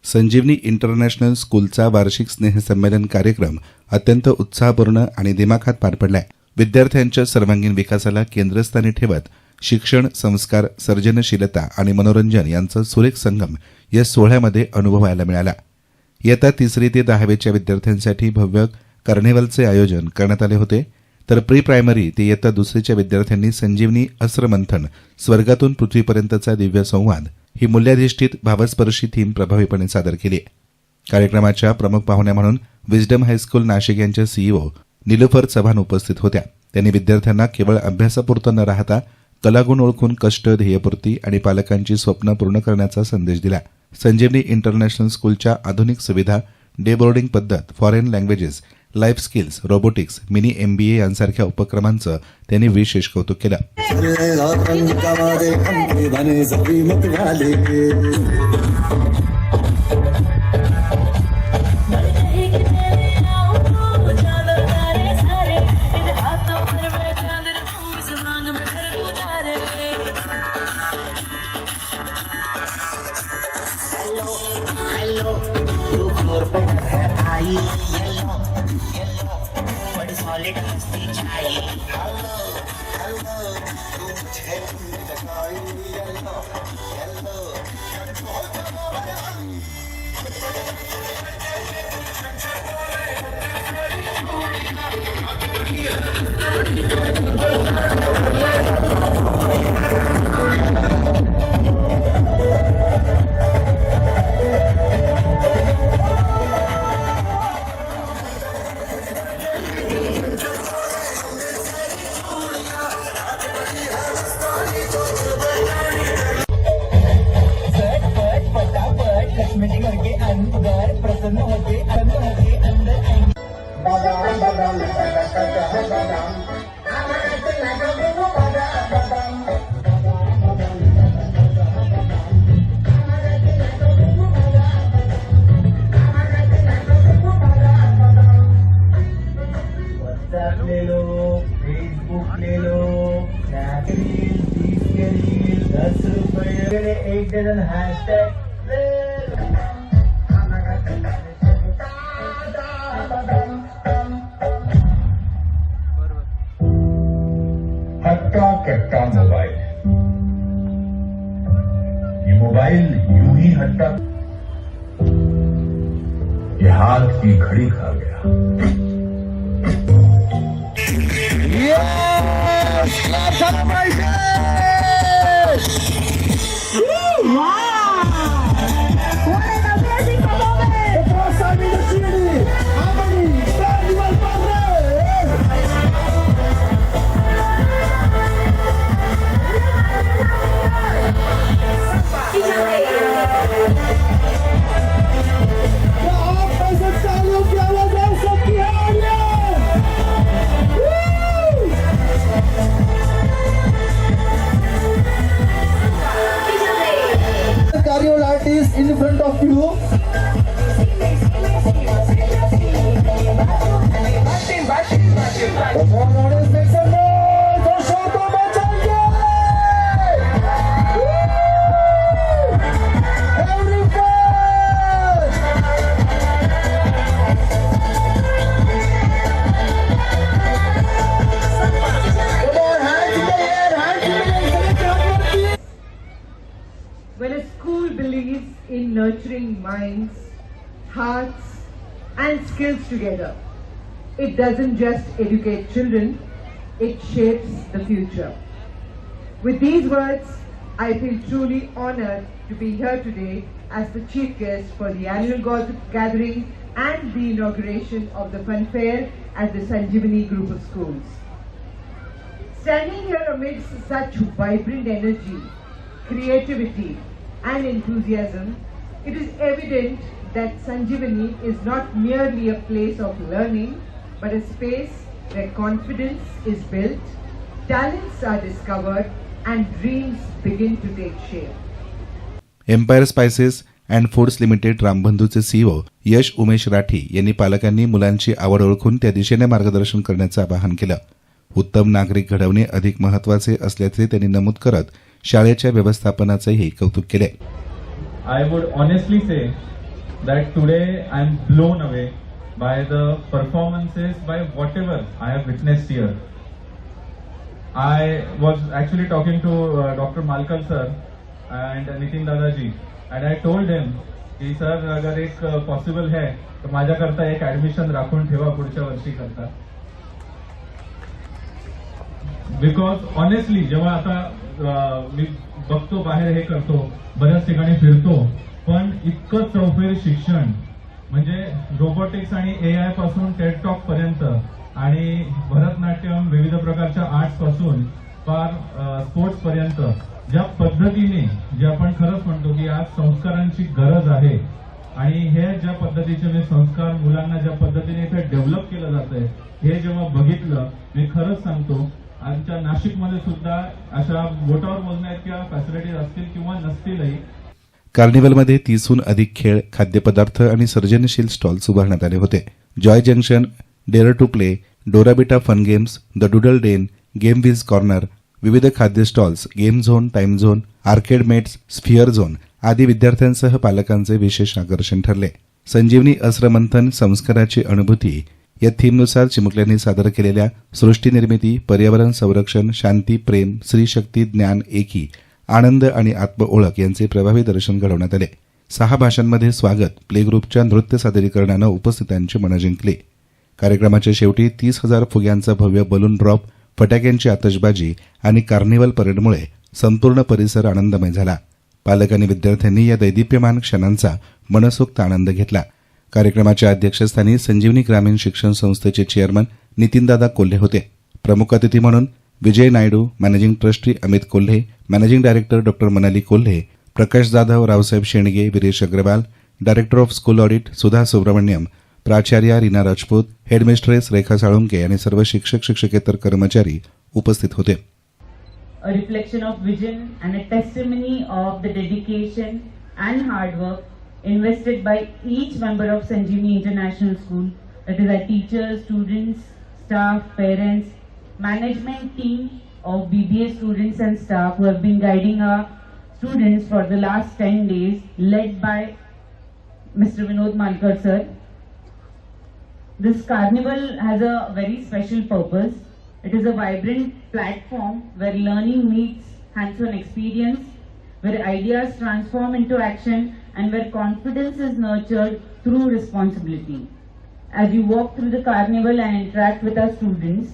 संजीवनी international स्कूलचा वार्षिक स्नेहसंमेलन कार्यक्रम अत्यंत उत्साहपूर्ण आणि दिमाखात पार पडलाय. विद्यार्थ्यांच्या सर्वांगीण विकासाला केंद्रस्थानी ठेवत शिक्षण, संस्कार, सर्जनशीलता आणि मनोरंजन यांचा सुरेख संगम या सोहळ्यामध्ये अनुभवायला मिळाला. इयत्ता 3री ते 10वीच्या विद्यार्थ्यांसाठी भव्य कार्निव्हलचे आयोजन करण्यात आले होते, तर प्री प्रायमरी ते इयत्ता 2रीच्या विद्यार्थ्यांनी संजीवनी अस्त्रमंथन, स्वर्गातून पृथ्वीपर्यंतचा दिव्य संवाद ही मूल्याधिष्ठित भावस्पर्शी थीम प्रभावीपणे सादर केली. कार्यक्रमाच्या प्रमुख पाहुण्या म्हणून विजडम हायस्कूल नाशिक यांच्या सीईओ निलुफर चव्हाण उपस्थित होत्या. त्यांनी विद्यार्थ्यांना केवळ अभ्यासापुरतं न राहता कलागुण ओळखून कष्ट, ध्येयपूर्ती आणि पालकांची स्वप्न पूर्ण करण्याचा संदेश दिला. संजीवनी इंटरनॅशनल स्कूलच्या आधुनिक सुविधा, डे बोर्डिंग पद्धत, foreign languages, life skills, robotics, mini MBA यांसारख्या उपक्रमांचं त्यांनी विशेष कौतुक केलं. हट्टा कट्टा मोबाइल, ये मोबाइल यूं ही हट्टा, ये हाथ की घड़ी खा गया. Artist in front of you. When a school believes in nurturing minds, hearts, and skills together, it doesn't just educate children, it shapes the future. With these words, I feel truly honored to be here today as the chief guest for the annual gathering and the inauguration of the fun fair at the Sanjeevani Group of Schools. Standing here amidst such vibrant energy, creativity, and enthusiasm, it is evident that Sanjeevani is not merely a place of learning, but a space where confidence is built, talents are discovered, and dreams begin to take shape. Empire spices and foods limited रामबंधूचे CEO Yash Umesh Rathi यांनी पालकांनी मुलांची आवड ओळखून त्या दिशेने मार्गदर्शन करण्याचं आवाहन केलं. उत्तम नागरिक घडवणे अधिक महत्त्वाचे असल्याचे त्यांनी नमूद करत शाळेच्या व्यवस्थापनाचेही कौतुक केले. I would honestly say that today I am blown away by the performances, by whatever I have witnessed here. I was actually talking to Dr. Malkar sir and Nitin Dadaji, and I told him की sir अगर एक possible है तर माझ्याकरता एक admission राखून ठेवा पुढच्या वर्षी करता. बिकॉज ऑनेस्टली जेव्हा आता मी बघतो बाहेर हे करतो बऱ्याच ठिकाणी फिरतो पण इतकं चौफेर शिक्षण म्हणजे रोबोटिक्स आणि एआय पासून टेड टॉक पर्यंत आणि भरतनाट्यम विविध प्रकारच्या आर्ट्स पासून फार स्पोर्ट्स पर्यंत ज्या पद्धतीने जे आपण खरंच म्हणतो की आज संस्कारांची गरज आहे आणि हे ज्या पद्धतीचे मी संस्कार मुलांना ज्या पद्धतीने इथे डेव्हलप केलं जातंय हे जेव्हा बघितलं मी खरंच सांगतो आमच्या नाशिकमध्ये सुद्धा अशा बोटावर मोजण्याच्या फॅसिलिटीज असतील किंवा नसतीलही. कार्निव्हलमध्ये 30हून अधिक खेळ खाद्यपदार्थ आणि सर्जनशील स्टॉल्स उभारण्यात आले होते. Joy junction, dare to play, डोराबिटा fun games, the doodle den, game whiz corner, विविध खाद्य stalls, game zone, time zone, arcade mates, sphere zone आदी विद्यार्थ्यांसह पालकांचे विशेष आकर्षण ठरले. संजीवनी अस्रमंथन संस्काराची अनुभूती या थीमनुसार चिमुकल्यांनी सादर केलेल्या सृष्टीनिर्मिती, पर्यावरण संरक्षण, शांती, प्रेम, स्त्रीशक्ती, ज्ञान, एकी, आनंद आणि आत्मओळख यांचे प्रभावी दर्शन घडवण्यात आले. 6 भाषांमध्ये स्वागत प्ले ग्रुपच्या नृत्य सादरीकरणानं उपस्थितांची मनं जिंकली. कार्यक्रमाच्या शेवटी 30,000 फुग्यांचा भव्य बलून ड्रॉप, फटाक्यांची आतषबाजी आणि कार्निव्हल परेडमुळे संपूर्ण परिसर आनंदमय झाला. पालक आणि विद्यार्थ्यांनी या दैदिप्यमान क्षणांचा मनसोक्त आनंद घेतला. कार्यक्रमाच्या अध्यक्षस्थानी संजीवनी ग्रामीण शिक्षण संस्थेचे चेअरमन नितीनदादा कोल्हे होते. प्रमुख अतिथी म्हणून Vijay Naidu, managing trustee Amit Kolhe, managing director Dr Manali Kolhe, Prakash Jadhav, Raosaheb Shendge, Viresh Agarwal, director of school audit Sudha Subramaniam, प्राचार्या रीना राजपूत, हेडमिस्ट्रेस रेखा साळुंके आणि सर्व शिक्षक शिक्षकेतर कर्मचारी उपस्थित होते. A reflection of vision and a testimony of the dedication and hard work invested by each member of Sanjeevani International School, that is our teachers, students, staff, parents, management team of BBA students and staff who have been guiding our students for the last 10 days, led by Mr. Vinod Malkar sir. This carnival has a very special purpose. It is a vibrant platform where learning meets hands-on experience, where ideas transform into action, and where confidence is nurtured through responsibility. As you walk through the carnival and interact with our students,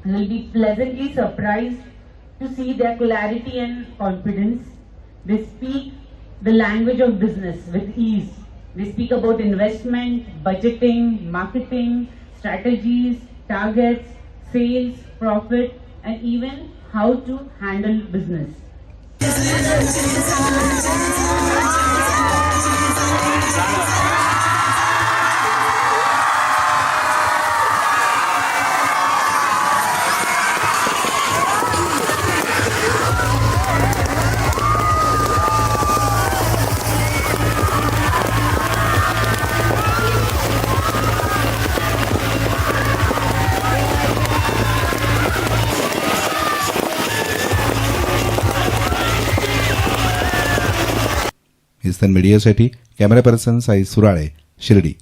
you will be pleasantly surprised to see their clarity and confidence. They speak the language of business with ease. They speak about investment, budgeting, marketing, strategies, targets, sales, profit, and even how to handle business. हिस्टन मीडियासाठी camera person Sai Surale, Shirdi.